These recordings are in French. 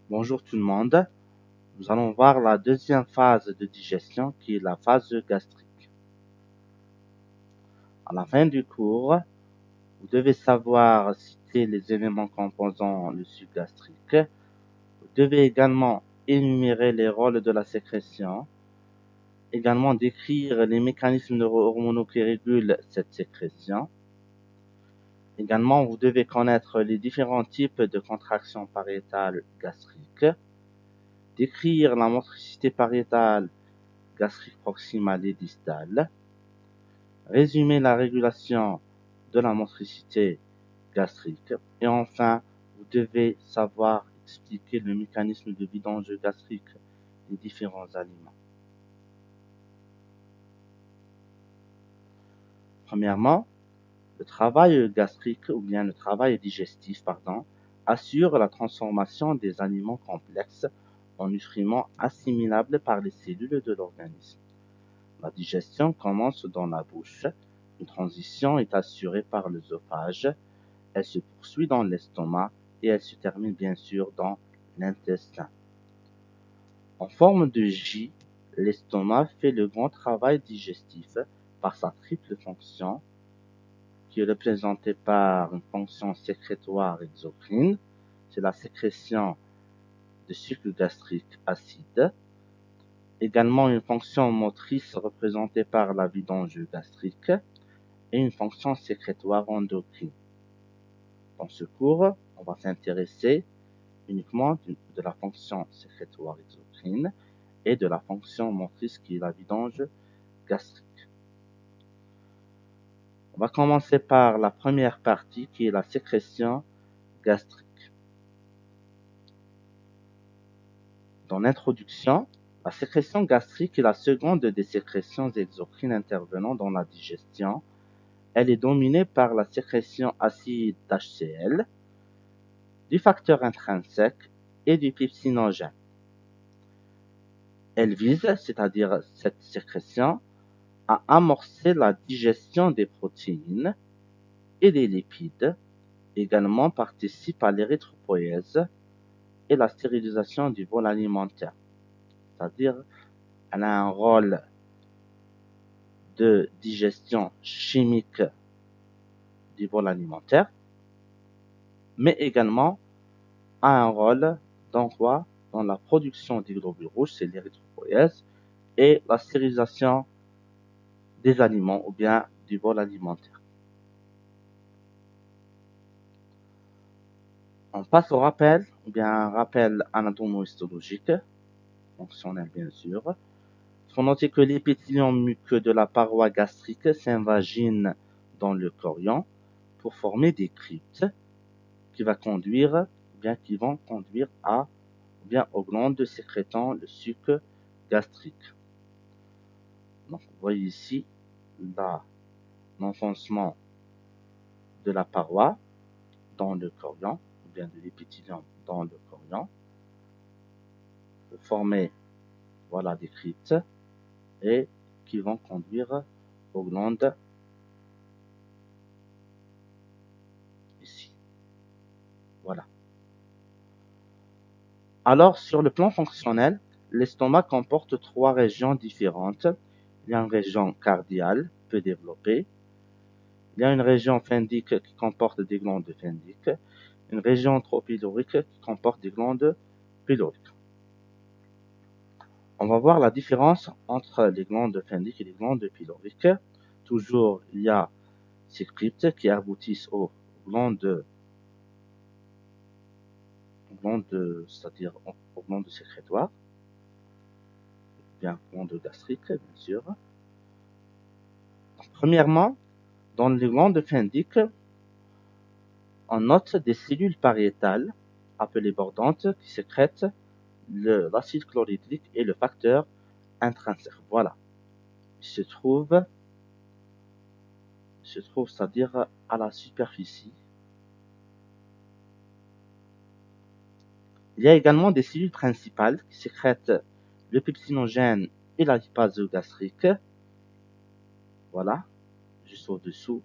Bonjour tout le monde. Nous allons voir la deuxième phase de digestion qui est la phase gastrique. À la fin du cours, vous devez savoir citer les éléments composant le suc gastrique. Vous devez également énumérer les rôles de la sécrétion, également décrire les mécanismes neuro-hormonaux qui régulent cette sécrétion. Également, vous devez connaître les différents types de contractions pariétales gastriques, décrire la motricité pariétale gastrique proximale et distale, résumer la régulation de la motricité gastrique et enfin, vous devez savoir expliquer le mécanisme de vidange gastrique des différents aliments. Premièrement, le travail gastrique ou bien le travail digestif, assure la transformation des aliments complexes en nutriments assimilables par les cellules de l'organisme. La digestion commence dans la bouche, une transition est assurée par l'œsophage, elle se poursuit dans l'estomac et elle se termine bien sûr dans l'intestin. En forme de J, l'estomac fait le grand travail digestif par sa triple fonction, qui est représentée par une fonction sécrétoire exocrine, c'est la sécrétion de sucre gastrique acide, également une fonction motrice représentée par la vidange gastrique et une fonction sécrétoire endocrine. Dans ce cours, on va s'intéresser uniquement de la fonction sécrétoire exocrine et de la fonction motrice qui est la vidange gastrique. On va commencer par la première partie qui est la sécrétion gastrique. Dans l'introduction, la sécrétion gastrique est la seconde des sécrétions exocrines intervenant dans la digestion. Elle est dominée par la sécrétion acide HCl, du facteur intrinsèque et du pepsinogène. Elle vise, c'est-à-dire cette sécrétion, à amorcer la digestion des protéines et des lipides, également participe à l'érythropoïèse et la stérilisation du bol alimentaire. C'est-à-dire, elle a un rôle de digestion chimique du bol alimentaire, mais également a un rôle d'envoi dans la production des globules rouges, c'est l'érythropoïèse, et la stérilisation des aliments ou bien du bol alimentaire. On passe au rappel, ou bien un rappel anatomo-histologique, fonctionnel bien sûr. Il faut noter que l'épithélium muqueux de la paroi gastrique s'invagine dans le chorion pour former des cryptes qui vont conduire aux glandes sécrétant le suc gastrique. Donc, vous voyez ici l'enfoncement de la paroi dans le chorion, ou bien de l'épithélium dans le chorion, pour former des cryptes et qui vont conduire aux glandes ici. Voilà. Alors, sur le plan fonctionnel, l'estomac comporte trois régions différentes. Il y a une région cardiale, peu développée. Il y a une région phendique qui comporte des glandes phendiques. Une région tropylorique qui comporte des glandes pyloriques. On va voir la différence entre les glandes phendiques et les glandes pyloriques. Toujours, il y a ces cryptes qui aboutissent aux glandes, c'est-à-dire aux glandes sécrétoires, bien glandes gastriques, bien sûr. Donc, premièrement, dans les glandes phendiques, on note des cellules pariétales, appelées bordantes, qui sécrètent l'acide chlorhydrique et le facteur intrinsèque. Voilà. Il se trouve, c'est-à-dire à la superficie. Il y a également des cellules principales qui sécrètent le pepsinogène et la lipase gastrique. Voilà, juste au-dessous.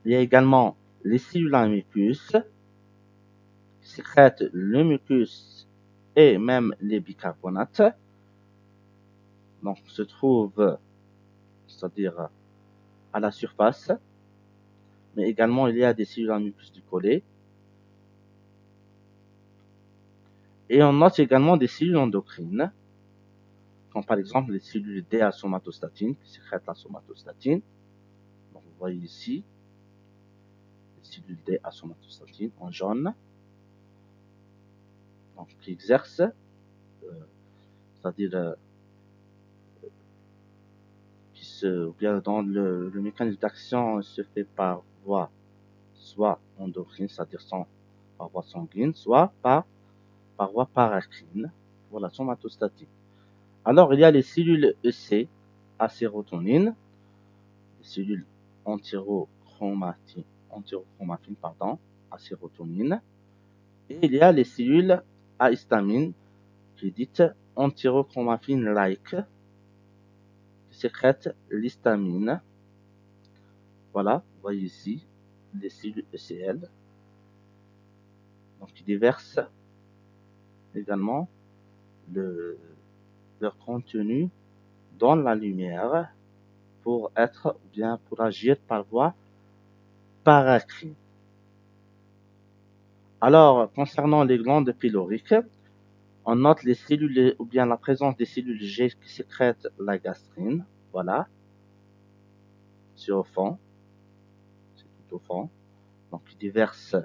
Il y a également les cellules à mucus qui sécrètent le mucus et même les bicarbonates. Donc, se trouvent, c'est-à-dire à la surface, mais également il y a des cellules en mucus du collet. Et on note également des cellules endocrines, comme par exemple les cellules D à somatostatine, qui sécrètent la somatostatine. Donc, vous voyez ici, les cellules D à somatostatine en jaune, donc qui exercent, c'est-à-dire bien dans le mécanisme d'action se fait par voie soit endocrine, c'est-à-dire par voie sanguine, soit par voie paracrine, pour la somatostatine. Alors, il y a les cellules EC à sérotonine, les cellules entérochromatine, à sérotonine, et il y a les cellules à histamine, qui est dite entérochromaffine-like, qui sécrètent l'histamine. Voilà, vous voyez ici les cellules ECL, donc qui déversent également leur contenu dans la lumière pour agir par voie paracrine. Alors, concernant les glandes pyloriques, on note les cellules ou bien la présence des cellules G qui sécrètent la gastrine. Voilà, c'est au fond, c'est tout au fond. Donc, ils déversent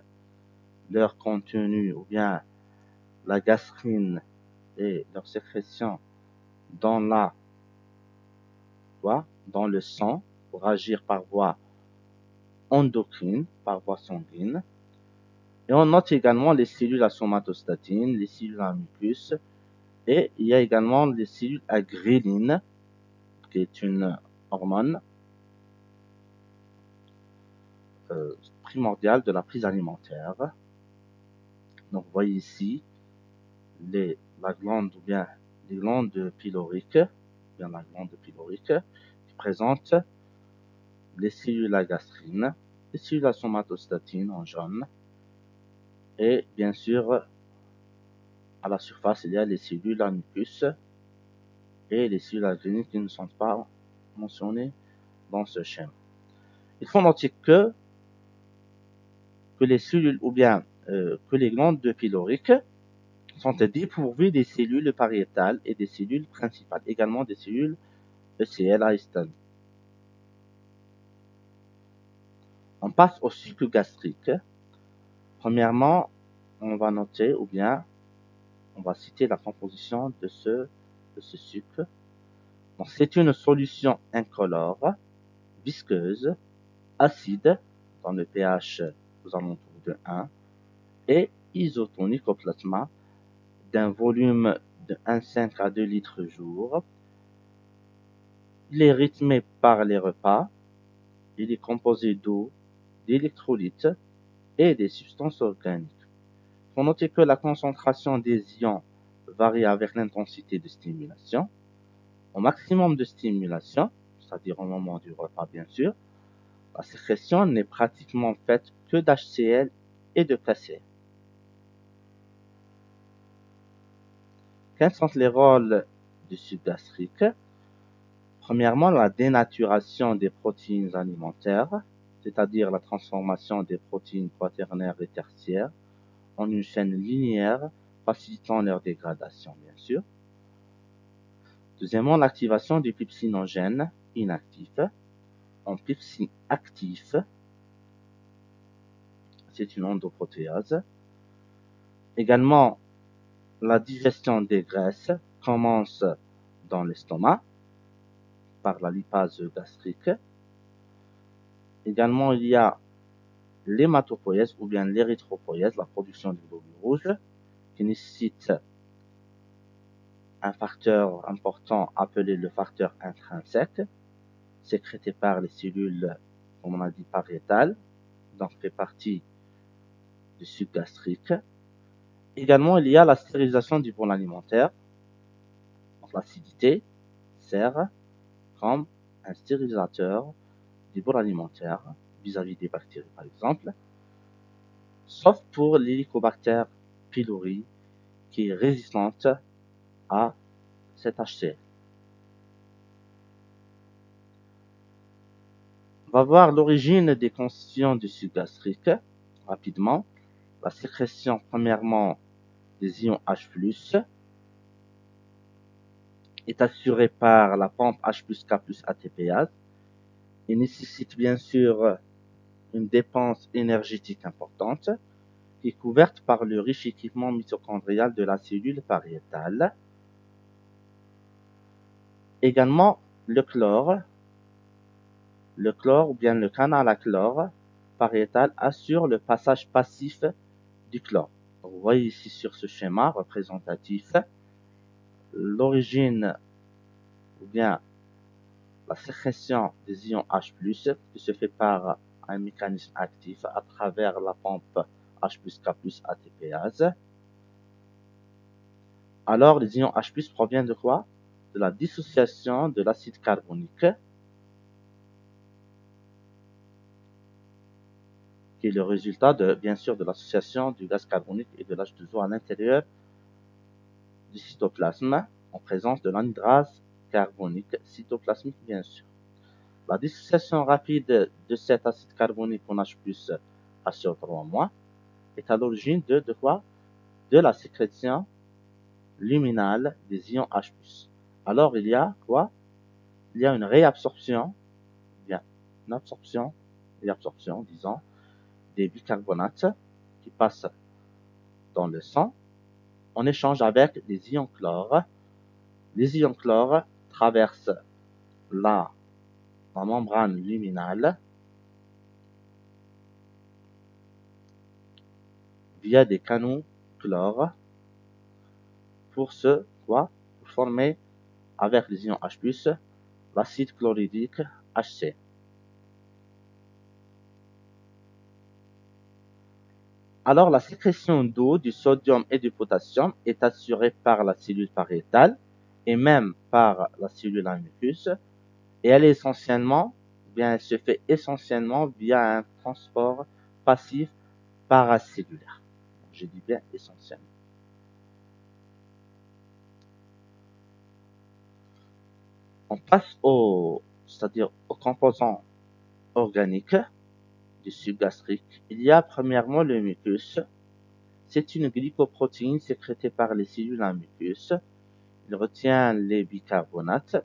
leur contenu ou bien la gastrine et leur sécrétion dans le sang pour agir par voie endocrine, par voie sanguine. Et on note également les cellules à somatostatine, les cellules à mucus, et il y a également les cellules à ghrelin, qui est une hormone primordiale de la prise alimentaire. Donc, vous voyez ici les glandes pyloriques, qui présentent les cellules à gastrine, les cellules à somatostatine en jaune, et bien sûr, à la surface, il y a les cellules à mucus et les cellules à ghrelin qui ne sont pas mentionnées dans ce schéma. Il faut noter que les cellules que les glandes pyloriques sont dépourvues des cellules pariétales et des cellules principales, également des cellules ECL à histamine. On passe au sucre gastrique. Premièrement, on va noter on va citer la composition de ce sucre. Donc, c'est une solution incolore, visqueuse, acide, dans le pH aux alentours de 1, et isotonique au plasma, d'un volume de 1,5 à 2 litres jour. Il est rythmé par les repas. Il est composé d'eau, d'électrolytes et des substances organiques. Il faut noter que la concentration des ions varie avec l'intensité de stimulation. Au maximum de stimulation, c'est-à-dire au moment du repas bien sûr, la sécrétion n'est pratiquement faite que d'HCl et de KCl. Quels sont les rôles du sucre gastrique? Premièrement, la dénaturation des protéines alimentaires, c'est-à-dire la transformation des protéines quaternaires et tertiaires en une chaîne linéaire, facilitant leur dégradation, bien sûr. Deuxièmement, l'activation du pepsinogène inactif en pepsine actif, c'est une endoprotéase. Également, la digestion des graisses commence dans l'estomac par la lipase gastrique. Également, il y a l'hématopoïèse ou bien l'érythropoïèse, la production du globules rouges, qui nécessite un facteur important appelé le facteur intrinsèque, sécrété par les cellules, comme on a dit, pariétales, donc fait partie du sucre gastrique. Également, il y a la stérilisation du bol alimentaire. Donc, l'acidité sert comme un stérilisateur du bol alimentaire vis-à-vis des bactéries, par exemple. sauf pour l'Helicobacter pylori qui est résistante à cet HCl. On va voir l'origine des constituants du suc gastrique rapidement. La sécrétion premièrement des ions H+, est assurée par la pompe H+K+ ATPase et nécessite bien sûr une dépense énergétique importante qui est couverte par le riche équipement mitochondrial de la cellule pariétale. Également le chlore ou bien le canal à chlore pariétal assure le passage passif du chlore. Donc, vous voyez ici sur ce schéma représentatif l'origine ou bien la sécrétion des ions H+, qui se fait par un mécanisme actif à travers la pompe H+K+ ATPase. Alors, les ions H+, proviennent de quoi? De la dissociation de l'acide carbonique, qui est le résultat bien sûr de l'association du gaz carbonique et de l'H2O à l'intérieur du cytoplasme, en présence de l'anhydrase carbonique cytoplasmique bien sûr. La dissociation rapide de cet acide carbonique en H+, HCO3- est à l'origine de quoi? De la sécrétion luminale des ions H+. Alors il y a quoi? Il y a une réabsorption, bien, une absorption et absorption, disons, des bicarbonates qui passent dans le sang en échange avec les ions chlore. Les ions chlore traversent la membrane luminale via des canaux chlore pour former avec les ions H+, l'acide chlorhydrique HC. Alors la sécrétion d'eau, du sodium et du potassium est assurée par la cellule pariétale et même par la cellule à mucus, et elle se fait essentiellement via un transport passif paracellulaire. Je dis bien essentiellement. On passe aux composants organiques du suc gastrique. Il y a premièrement le mucus. C'est une glycoprotéine sécrétée par les cellules à mucus. Il retient les bicarbonates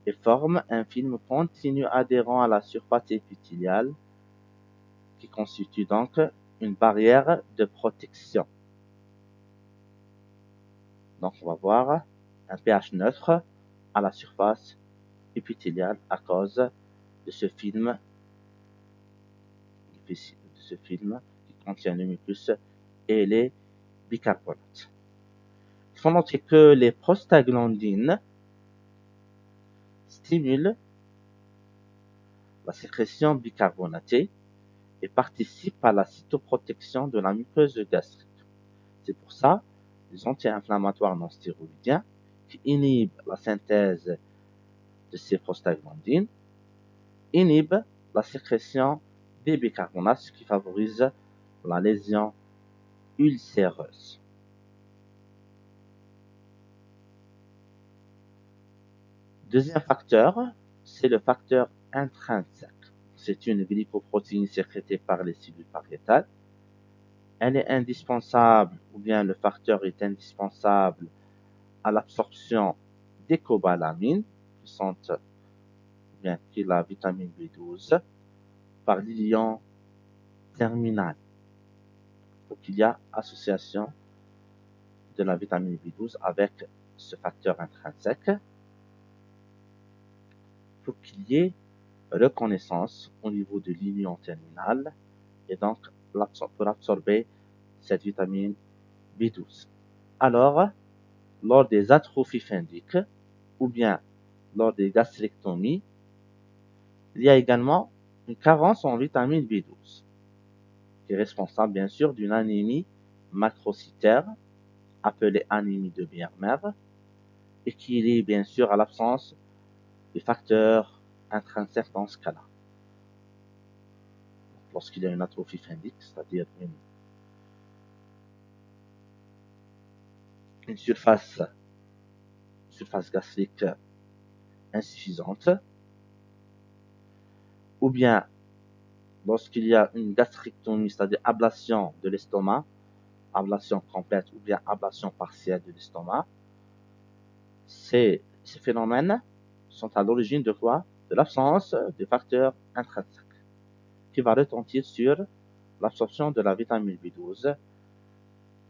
et forme un film continu adhérent à la surface épithéliale qui constitue donc une barrière de protection. Donc on va voir un pH neutre à la surface épithéliale à cause de ce film qui contient le mucus et les bicarbonates. Il faut noter que les prostaglandines stimulent la sécrétion bicarbonatée et participent à la cytoprotection de la muqueuse gastrique. C'est pour ça les anti-inflammatoires non stéroïdiens qui inhibent la synthèse de ces prostaglandines inhibent la sécrétion des bicarbonates, ce qui favorise la lésion ulcéreuse. Deuxième facteur, c'est le facteur intrinsèque. C'est une glycoprotéine sécrétée par les cellules pariétales. Elle est indispensable, ou bien le facteur est indispensable à l'absorption des cobalamines, qui est la vitamine B12, par l'ilion terminal. Donc il y a association de la vitamine B12 avec ce facteur intrinsèque pour qu'il y ait reconnaissance au niveau de l'ilion terminal et donc pour absorber cette vitamine B12. Alors, lors des atrophies phendiques ou bien lors des gastrectomies, il y a également une carence en vitamine B12 qui est responsable bien sûr d'une anémie macrocytaire appelée anémie de Biermer et qui est liée bien sûr à l'absence des facteurs intrinsèques dans ce cas-là. Lorsqu'il y a une atrophie phendique, c'est-à-dire une une surface gastrique insuffisante, ou bien lorsqu'il y a une gastrectomie, c'est-à-dire ablation de l'estomac, ablation complète ou bien ablation partielle de l'estomac, ces phénomènes sont à l'origine de quoi? De l'absence de facteurs intrinsèques qui va retentir sur l'absorption de la vitamine B12.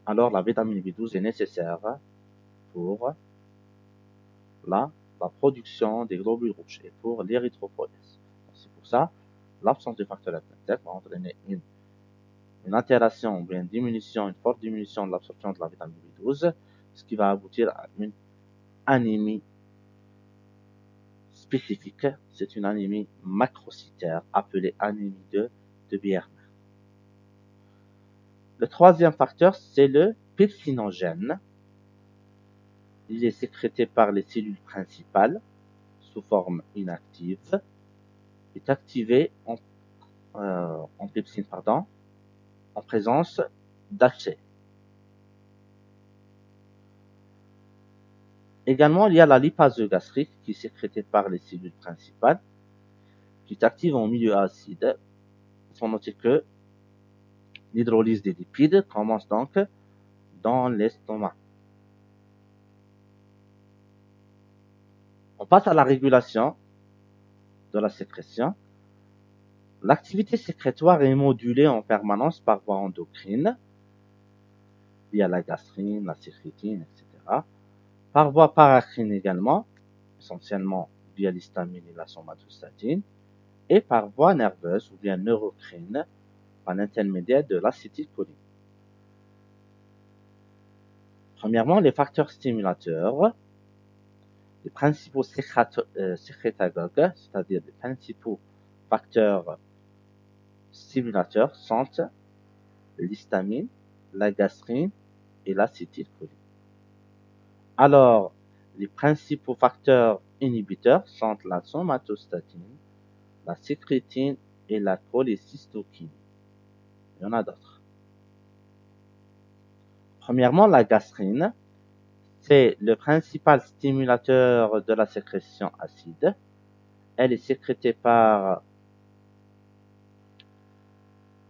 Alors la vitamine B12 est nécessaire pour la production des globules rouges et pour l'érythropoïèse. C'est pour ça l'absence de facteurs intrinsèques va entraîner une altération ou bien une forte diminution de l'absorption de la vitamine B12, ce qui va aboutir à une anémie spécifique. C'est une anémie macrocytaire appelée anémie de Biermann. Le troisième facteur, c'est le pepsinogène. Il est sécrété par les cellules principales sous forme inactive. Il est activé en pepsine, en présence d'HC. Également, il y a la lipase gastrique qui est sécrétée par les cellules principales, qui est active en milieu acide. Il faut noter que l'hydrolyse des lipides commence donc dans l'estomac. On passe à la régulation de la sécrétion. L'activité sécrétoire est modulée en permanence par voie endocrine, via la gastrine, la sécrétine, etc. Par voie paracrine également, essentiellement via l'histamine et la somatostatine, et par voie nerveuse ou bien neurocrine, par l'intermédiaire de l'acétylcholine. Premièrement, les facteurs stimulateurs, les principaux sécrétagogues, c'est-à-dire les principaux facteurs stimulateurs sont l'histamine, la gastrine et l'acétylcholine. Alors, les principaux facteurs inhibiteurs sont la somatostatine, la sécrétine et la cholécystokinine. Il y en a d'autres. Premièrement, la gastrine, c'est le principal stimulateur de la sécrétion acide. Elle est sécrétée par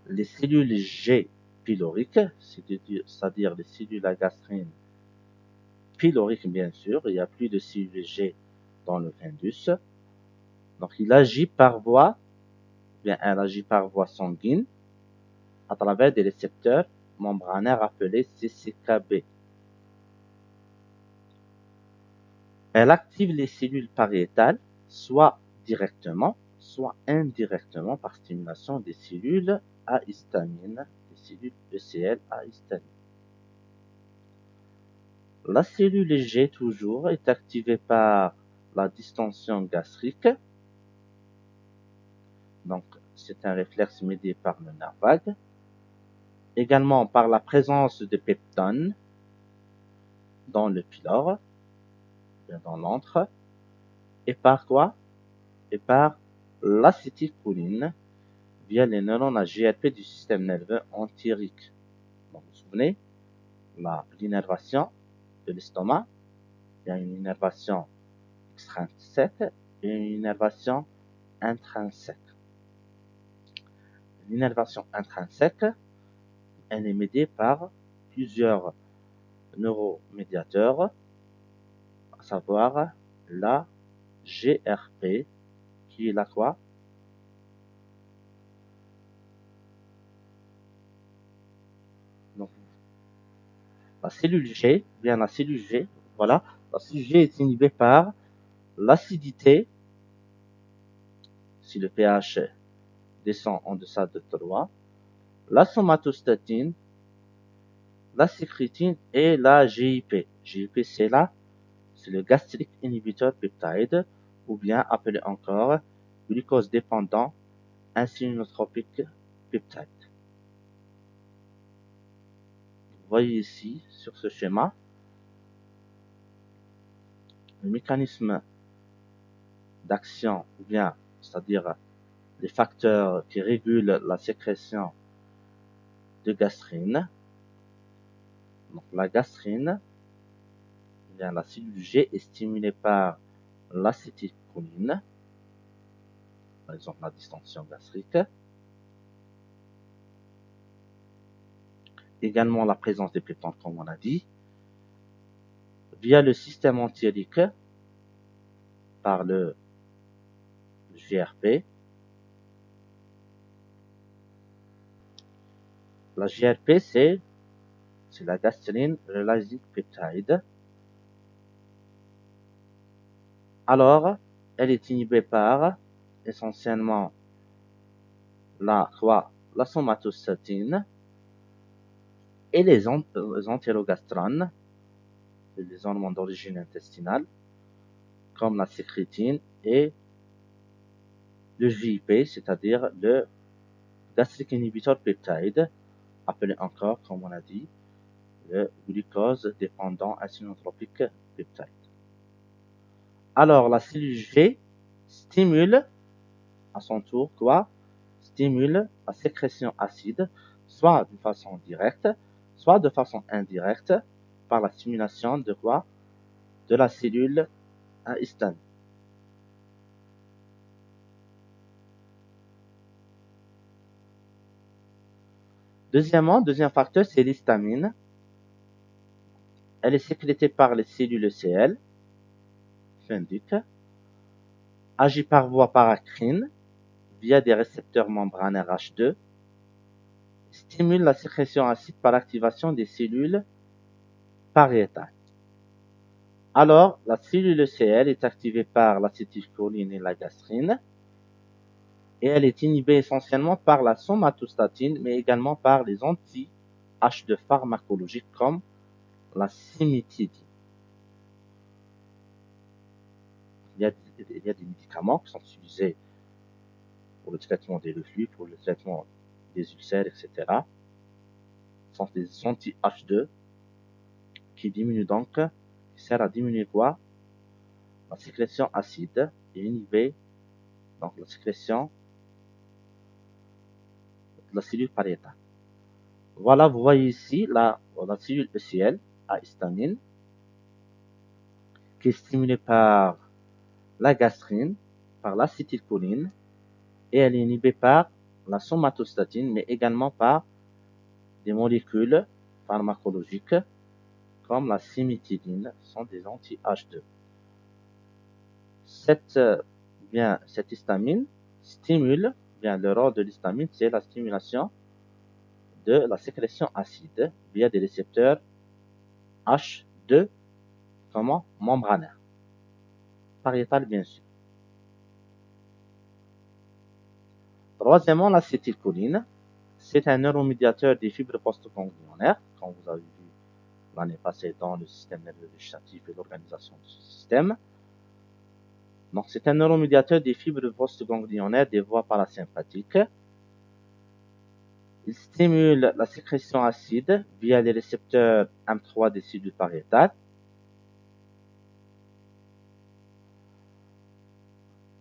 les cellules G pyloriques, c'est-à-dire les cellules à gastrine pyloriques, bien sûr. Il y a plus de cellules G dans le fundus. Donc, elle agit par voie sanguine à travers des récepteurs membranaires appelés CCKB. Elle active les cellules pariétales, soit directement, soit indirectement par stimulation des cellules à histamine, des cellules ECL à histamine. La cellule G toujours est activée par la distension gastrique. Donc, c'est un réflexe médié par le nerf vague. Également par la présence de peptones dans le pylore, dans l'antre. Et par quoi? Et par l'acétylcholine via les neurones à GLP du système nerveux entérique. Donc, vous vous souvenez, l'innervation de l'estomac, il y a une innervation extrinsèque et une innervation intrinsèque. L'innervation intrinsèque, elle est médiée par plusieurs neuromédiateurs, à savoir la GRP, qui est la quoi? Donc, la cellule G, la cellule G est inhibée par l'acidité, si le pH descend en deçà de 3, la somatostatine, la sécrétine et la GIP. GIP, c'est le gastric inhibitor peptide, ou bien appelé encore glucose dépendant insulinotropique peptide. Vous voyez ici, sur ce schéma, le mécanisme d'action, ou bien, c'est-à-dire les facteurs qui régulent la sécrétion de gastrine. Donc, la gastrine la cellule G est stimulée par l'acétylcholine, par exemple la distension gastrique. Également la présence des peptides, comme on a dit, via le système entérique par le GRP. La GRP, c'est la gastrin releasing peptide. Alors, elle est inhibée par essentiellement la somatostatine et les entérogastranes, les hormones d'origine intestinale, comme la sécrétine et le GIP, c'est-à-dire le gastric inhibitor peptide, appelé encore, comme on a dit, le glucose dépendant insulinotropique peptide. Alors, la cellule G stimule à son tour stimule la sécrétion acide, soit de façon directe, soit de façon indirecte, par la stimulation de de la cellule à histone. Deuxième facteur, c'est l'histamine. Elle est sécrétée par les cellules ECL, FENDUC, agit par voie paracrine via des récepteurs membranaires H2, stimule la sécrétion acide par l'activation des cellules pariétales. Alors, la cellule ECL est activée par l'acétylcholine et la gastrine, et elle est inhibée essentiellement par la somatostatine, mais également par les anti-H2 pharmacologiques comme la cimetidine. Il y a des médicaments qui sont utilisés pour le traitement des reflux, pour le traitement des ulcères, etc. Ce sont des anti-H2 qui diminuent donc, qui servent à diminuer la sécrétion acide et inhiber donc la sécrétion de la cellule pariétale. Voilà, vous voyez ici la cellule ECL à histamine qui est stimulée par la gastrine, par l'acétylcholine, et elle est inhibée par la somatostatine, mais également par des molécules pharmacologiques comme la cimetidine, sont des anti-H2. Cette histamine stimule, le rôle de l'histamine, c'est la stimulation de la sécrétion acide via des récepteurs H2, membranaires, pariétales bien sûr. Troisièmement, l'acétylcholine, c'est un neuromédiateur des fibres postganglionnaires, comme vous avez vu l'année passée dans le système nerveux végétatif et l'organisation de ce système. Donc, c'est un neuromédiateur des fibres postganglionnaires des voies parasympathiques. Il stimule la sécrétion acide via les récepteurs M3 des cellules pariétales.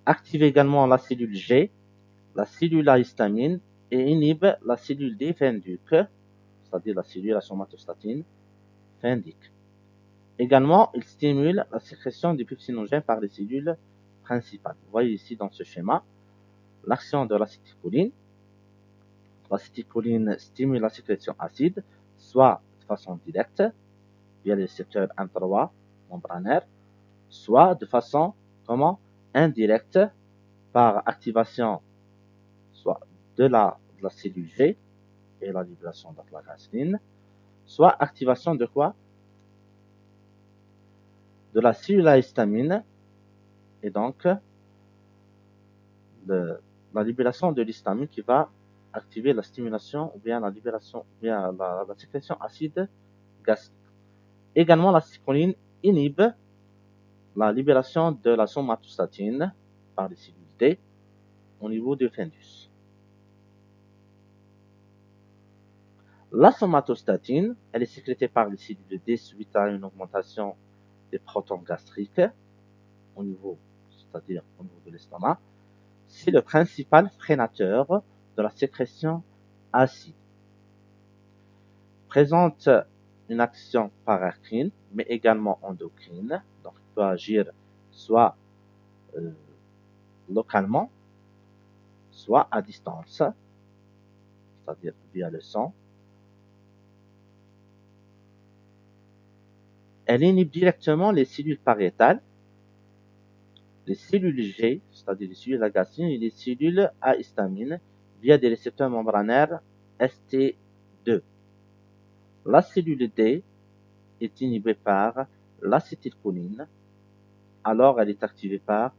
Active également la cellule G, la cellule à histamine, et inhibe la cellule D FENDUC, c'est-à-dire la cellule à somatostatine, FENDIC. Également, il stimule la sécrétion des pepsinogènes par les cellules principales. Vous voyez ici dans ce schéma l'action de l'acétylcholine. L'acétylcholine stimule la sécrétion acide, soit de façon directe, via les récepteurs M3 membranaires, soit de façon indirecte, par activation soit de la cellule G et la libération de la gastrine, soit activation de de la cellule à histamine, et donc la libération de l'histamine qui va activer la stimulation ou bien la libération ou bien la sécrétion acide gastrique. Également, l'acétylcholine inhibe la libération de la somatostatine par les cellules D au niveau du fundus. La somatostatine, elle est sécrétée par les cellules D suite à une augmentation des protons gastriques au niveau, c'est-à-dire au niveau de l'estomac. C'est le principal freinateur de la sécrétion acide. Présente une action paracrine, mais également endocrine. Donc, il peut agir soit euh, localement, soit à distance, c'est-à-dire via le sang. Elle inhibe directement les cellules pariétales, les cellules G, c'est-à-dire les cellules à gastrine, et les cellules à histamine via des récepteurs membranaires ST2. La cellule D est inhibée par l'acétylcholine, alors elle est activée par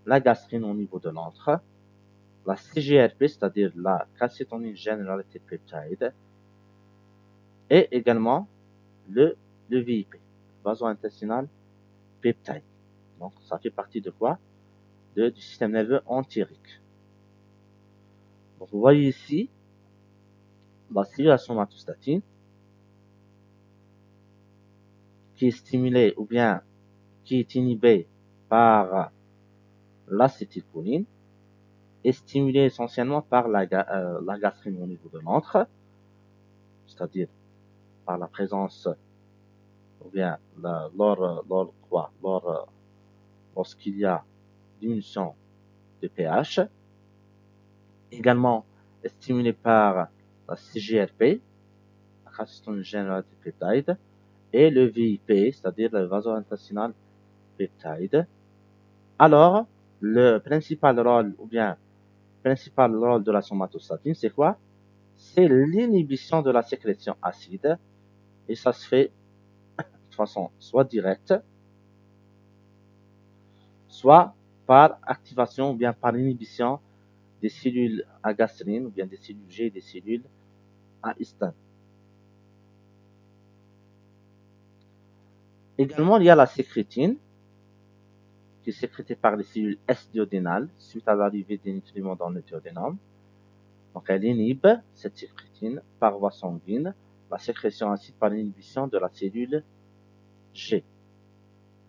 la gastrine au niveau de l'antre, la CGRP, c'est-à-dire la calcitonin generated peptide, et également le VIP, vaso-intestinal peptide. Donc, ça fait partie de quoi? Du système nerveux entérique. Donc, vous voyez ici la cellule à somatostatine qui est stimulée ou bien qui est inhibée par l'acétylcholine est stimulée essentiellement par la gastrine au niveau de l'antre, c'est-à-dire par la présence ou bien lorsqu'il y a diminution de pH, également stimulée par la CGRP, la calcitonin generated peptide, et le VIP, c'est-à-dire le vaso-intestinal peptide. Alors, le principal rôle de la somatostatine, c'est quoi? C'est l'inhibition de la sécrétion acide, et ça se fait de façon soit directe, soit par activation ou bien par inhibition des cellules à gastrine ou bien des cellules G et des cellules à histone. Également, il y a la sécrétine qui est sécrétée par les cellules S-duodénales suite à l'arrivée des nutriments dans le duodénum. Donc, elle inhibe cette sécrétine par voie sanguine, la sécrétion acide par l'inhibition de la cellule G.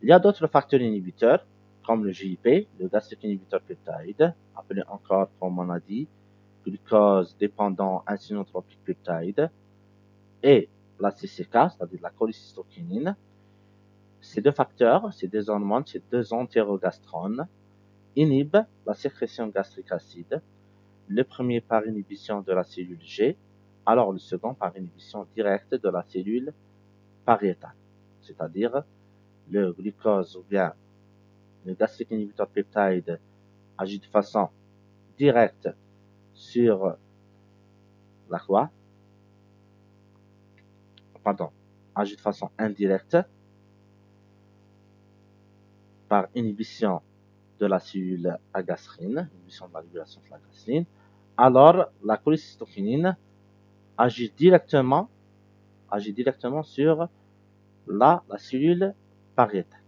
Il y a d'autres facteurs inhibiteurs, comme le GIP, le gastric inhibitor peptide, appelé encore, comme on a dit, glucose dépendant insulinotropique peptide, et la CCK, c'est-à-dire la cholécystokinine. Ces deux facteurs, ces deux hormones, ces deux entérogastrones, inhibent la sécrétion gastrique acide, le premier par inhibition de la cellule G, alors le second par inhibition directe de la cellule pariétale, c'est-à-dire le glucose ou bien le gastric inhibitor peptide agit de façon directe sur la quoi? Pardon, agit de façon indirecte par inhibition de la cellule à gastrine, inhibition de la régulation de la gastrine, alors la cholécystokinine agit directement sur la cellule pariétale.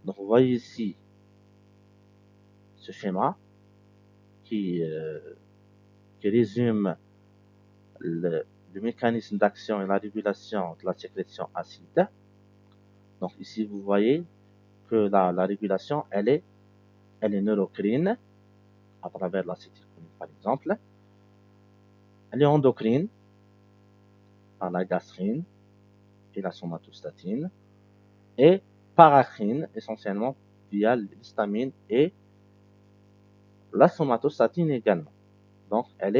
Donc vous voyez ici ce schéma qui résume le mécanisme d'action et la régulation de la sécrétion acide. Donc ici vous voyez que la régulation elle est neurocrine à travers l'acétylcholine par exemple. Elle est endocrine par la gastrine et la somatostatine, et paracrine essentiellement via l'histamine et la somatostatine également. Donc elle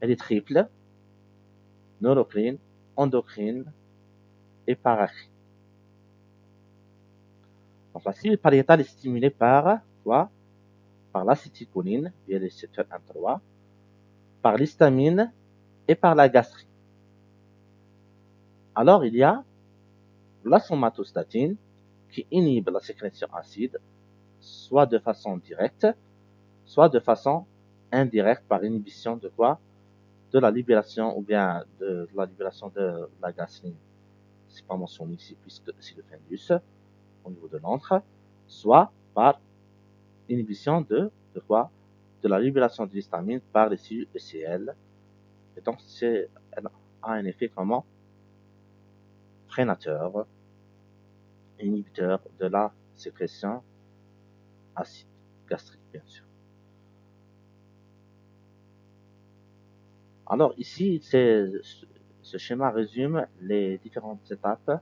est triple, neurocrine, endocrine et paracrine. Donc la cellule pariétale est stimulée par quoi? Par l'acétylcholine via les récepteurs M3, par l'histamine et par la gastrine. Alors il y a la somatostatine qui inhibe la sécrétion acide, soit de façon directe, soit de façon indirecte par inhibition de quoi? De la libération ou bien de la libération de la gastrine. C'est pas mentionné ici puisque c'est le findus au niveau de l'antre, soit par inhibition de quoi? De la libération de l'histamine par les cellules ECL. Et donc, elle a un effet comment? Freinateur, inhibiteur de la sécrétion acide gastrique, bien sûr. Alors ici, ce schéma résume les différentes étapes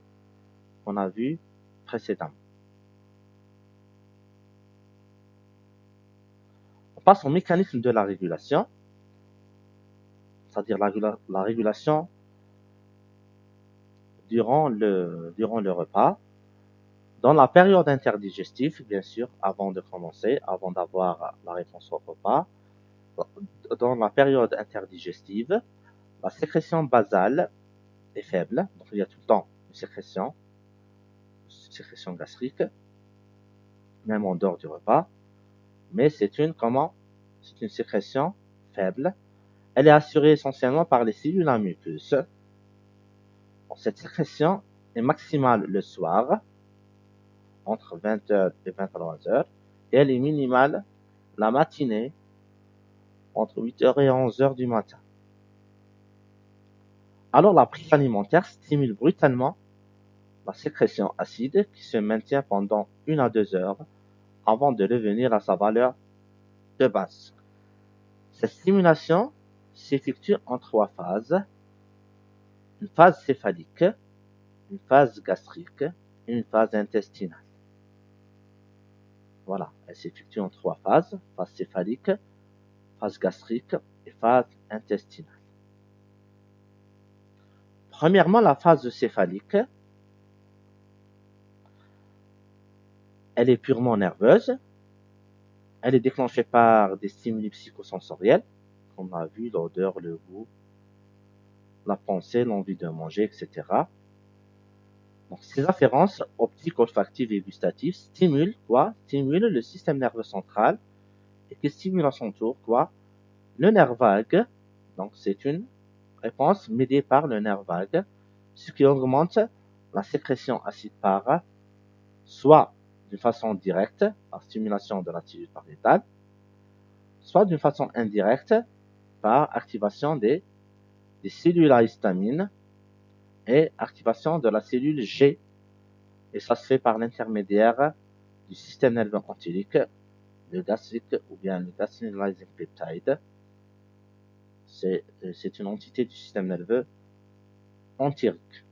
qu'on a vues précédemment. On passe au mécanisme de la régulation, c'est-à-dire la régulation durant le repas, dans la période interdigestive, bien sûr, avant de commencer, avant d'avoir la réponse au repas. Dans la période interdigestive, la sécrétion basale est faible, donc il y a tout le temps une sécrétion gastrique, même en dehors du repas, mais c'est une sécrétion faible. Elle est assurée essentiellement par les cellules à muqueuse. Cette sécrétion est maximale le soir, entre 20h et 23h, et elle est minimale la matinée, entre 8h et 11h du matin. Alors la prise alimentaire stimule brutalement la sécrétion acide qui se maintient pendant 1 à 2 heures avant de revenir à sa valeur de base. Cette stimulation s'effectue en 3 phases: une phase céphalique, une phase gastrique et une phase intestinale. Voilà, elle s'effectue en 3 phases: phase céphalique, phase gastrique et phase intestinale. Premièrement, la phase céphalique, elle est purement nerveuse. Elle est déclenchée par des stimuli psychosensoriels, comme la vue, l'odeur, le goût, la pensée, l'envie de manger, etc. Donc, ces afférences optiques, olfactives et gustatives stimulent quoi? Stimulent le système nerveux central et qui stimule à son tour quoi? Le nerf vague. Donc, c'est une réponse médiée par le nerf vague, ce qui augmente la sécrétion acide para, soit d'une façon directe, par stimulation de la tige pariétale, soit d'une façon indirecte, par activation des cellules à histamine et activation de la cellule G. Et ça se fait par l'intermédiaire du système nerveux entérique, le gastrique ou bien le gastrinizing peptide. C'est une entité du système nerveux entérique.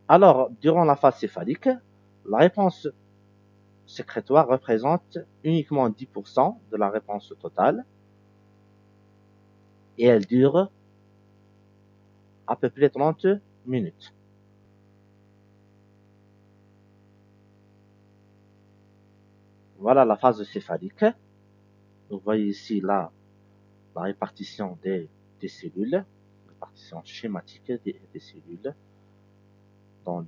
Alors, durant la phase céphalique, la réponse sécrétoire représente uniquement 10% de la réponse totale et elle dure à peu près 30 minutes. Voilà la phase céphalique. Vous voyez ici là la répartition des cellules, répartition schématique des cellules dans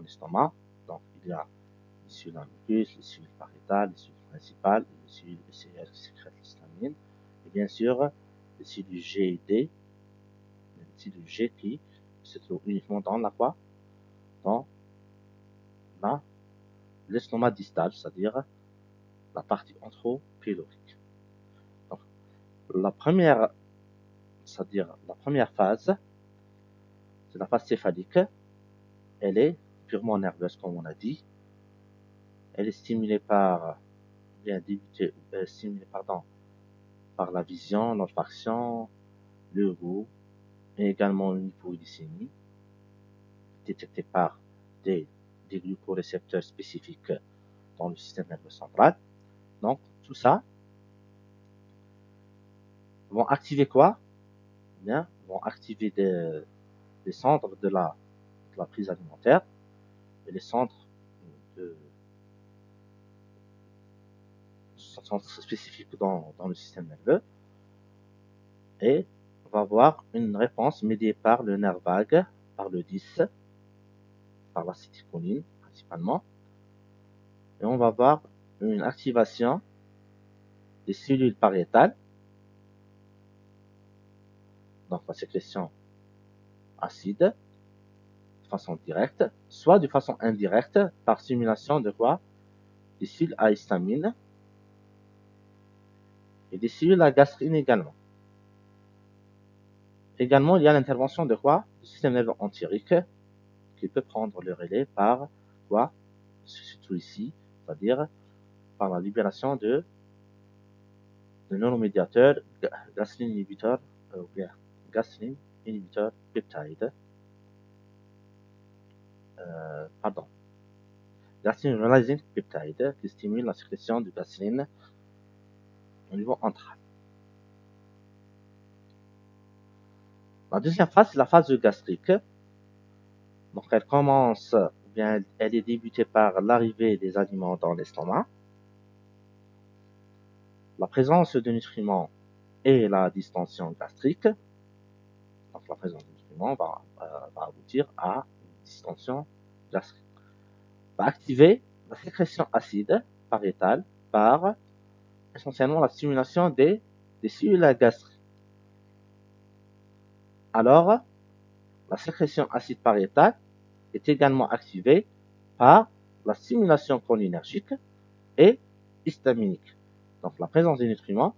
l'estomac. Donc il y a les cellules muqueuses, les cellules pariétales, les cellules principales, les cellules ECR qui sécrètent l'histamine, et bien sûr les cellules G et D, les cellules G qui se trouvent uniquement dans dans l'estomac distal, c'est-à-dire la partie anthro-pylorique. Donc, la première phase, c'est la phase céphalique. Elle est purement nerveuse, comme on a dit. Elle est stimulée par la vision, l'olfaction, le goût, et également une hypoglycémie, détectée par des glucorécepteurs spécifiques dans le système nerveux central. Donc, tout ça vont activer quoi? Bien, vont activer des centres de la prise alimentaire et les centres spécifiques dans le système nerveux, et on va avoir une réponse médiée par le nerf vague, par le 10, par l'acétylcholine principalement, et on va avoir une activation des cellules pariétales, donc la sécrétion acide de façon directe, soit de façon indirecte par stimulation de quoi? Des cellules à histamine et des cellules à gastrine également. Également, il y a l'intervention de quoi? Du système nerveux entérique qui peut prendre le relais par quoi? Surtout ici, c'est-à-dire par la libération de de neuromédiateur gastrin inhibiteur ou bien gastrin inhibiteur peptide, pardon, gastrin realizing peptide qui stimule la sécrétion de gastrine au niveau antral. La deuxième phase, c'est la phase gastrique. Donc elle commence, ou bien elle est débutée par l'arrivée des aliments dans l'estomac, la présence de nutriments et la distension gastrique. Donc la présence de nutriments va aboutir à une distension gastrique. Va activer la sécrétion acide pariétale par essentiellement la stimulation des cellules gastriques. Alors, la sécrétion acide pariétale est également activée par la stimulation cholinergique et histaminique. Donc la présence des nutriments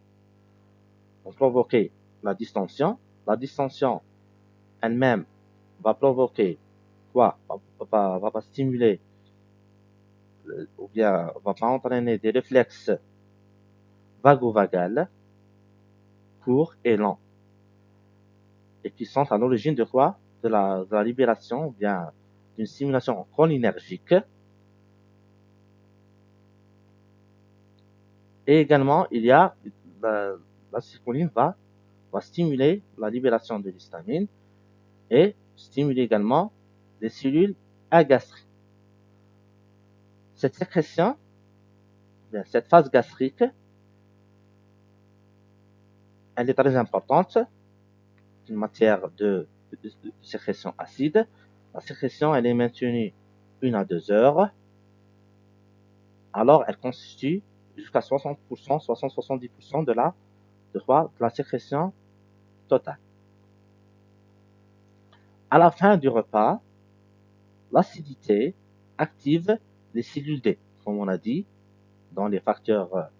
va provoquer la distension. La distension elle-même va provoquer quoi? Va pas stimuler ou bien va pas entraîner des réflexes vagovagales courts et lents et qui sont à l'origine de quoi? De la libération ou bien d'une stimulation cholinergique. Et également, il y a l'acétylenine va stimuler la libération de l'histamine et stimuler également les cellules agastriques. Cette sécrétion, cette phase gastrique, elle est très importante en matière de sécrétion acide. La sécrétion, elle est maintenue 1 à 2 heures. Alors, elle constitue jusqu'à 60%, 60-70% de la sécrétion totale. À la fin du repas, l'acidité active les cellules D, comme on a dit, dans les facteurs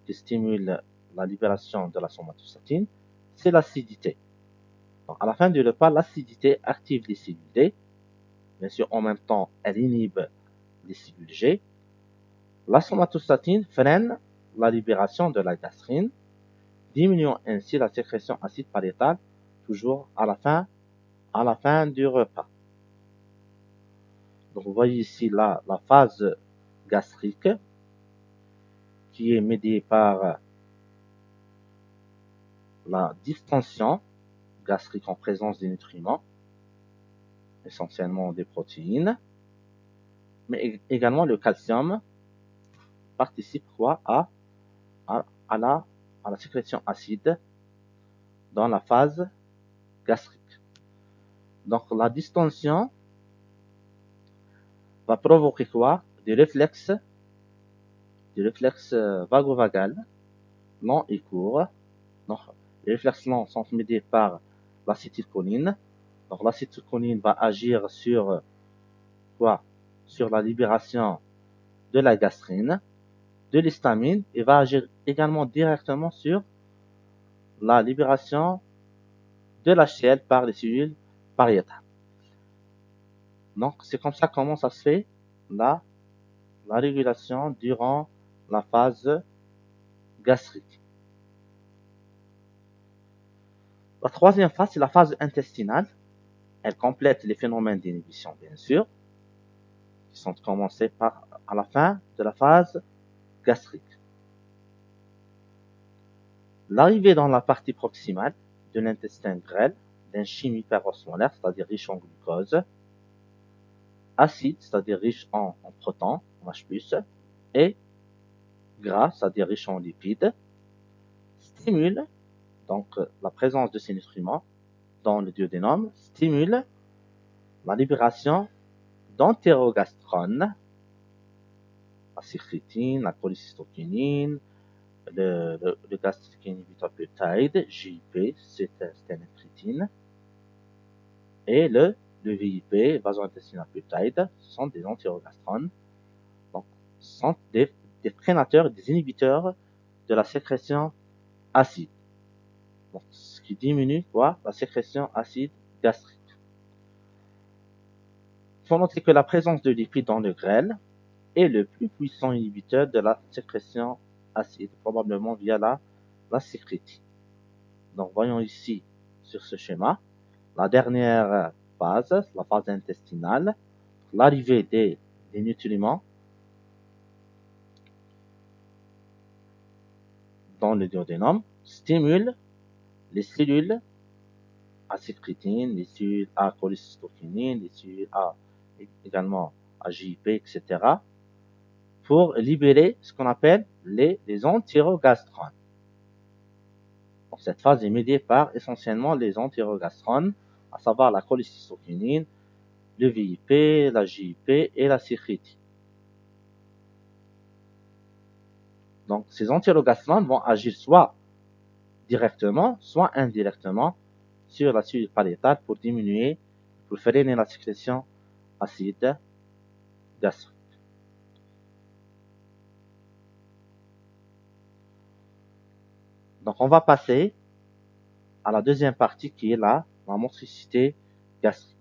qui stimulent la libération de la somatostatine, c'est l'acidité. Donc, à la fin du repas, l'acidité active les cellules D. Bien sûr, en même temps, elle inhibe les cellules G. La somatostatine freine la libération de la gastrine, diminuant ainsi la sécrétion acide pariétale, toujours à la fin du repas. Donc, vous voyez ici la phase gastrique qui est médiée par la distension gastrique en présence des nutriments, essentiellement des protéines, mais également le calcium participe quoi à la sécrétion acide dans la phase gastrique. Donc la distension va provoquer quoi? Des réflexes vagovagales longs et courts. Donc les réflexes longs sont médiés par l'acétylcholine. Donc l'acétylcholine va agir sur quoi? Sur la libération de la gastrine, de l'histamine et va agir également directement sur la libération de l'HCl par les cellules pariétales. Donc c'est comme ça comment ça se fait la régulation durant la phase gastrique. La troisième phase, c'est la phase intestinale. Elle complète les phénomènes d'inhibition, bien sûr, qui sont commencés à la fin de la phase gastrique. L'arrivée dans la partie proximale de l'intestin grêle d'enzymes hyperosmolaires, c'est-à-dire riches en glucose, acide, c'est-à-dire riche en protons, en H+, et gras, c'est-à-dire riche en lipides, stimule donc la présence de ces nutriments dans le duodénum, stimule la libération d'entérogastrone, la sécrétine, la cholécystokinine, le gastric inhibitor peptide, JIP, c'est une incrétine, et le VIP, vasointestinal peptide, sont des entérogastrones, donc sont des freinateurs, des inhibiteurs de la sécrétion acide. Donc, ce qui diminue quoi? La sécrétion acide gastrique. Il faut noter que la présence de lipides dans le grêle est le plus puissant inhibiteur de la sécrétion acide, probablement via la la sécrétie. Donc, voyons ici sur ce schéma, la dernière phase, la phase intestinale, l'arrivée des nutriments dans le duodénum stimule les cellules à sécrétine, les cellules à cholécystokinine, les cellules à également à JIP, etc. pour libérer ce qu'on appelle les entérogastrones. Donc, cette phase est médiée par essentiellement les entérogastrones, à savoir la cholécystokinine, le VIP, la JIP et la sécrétine. Donc, ces entérogastrones vont agir soit directement, soit indirectement sur la cellule pariétale pour diminuer, pour freiner la sécrétion acide gastrique. Donc, on va passer à la deuxième partie qui est la motricité gastrique.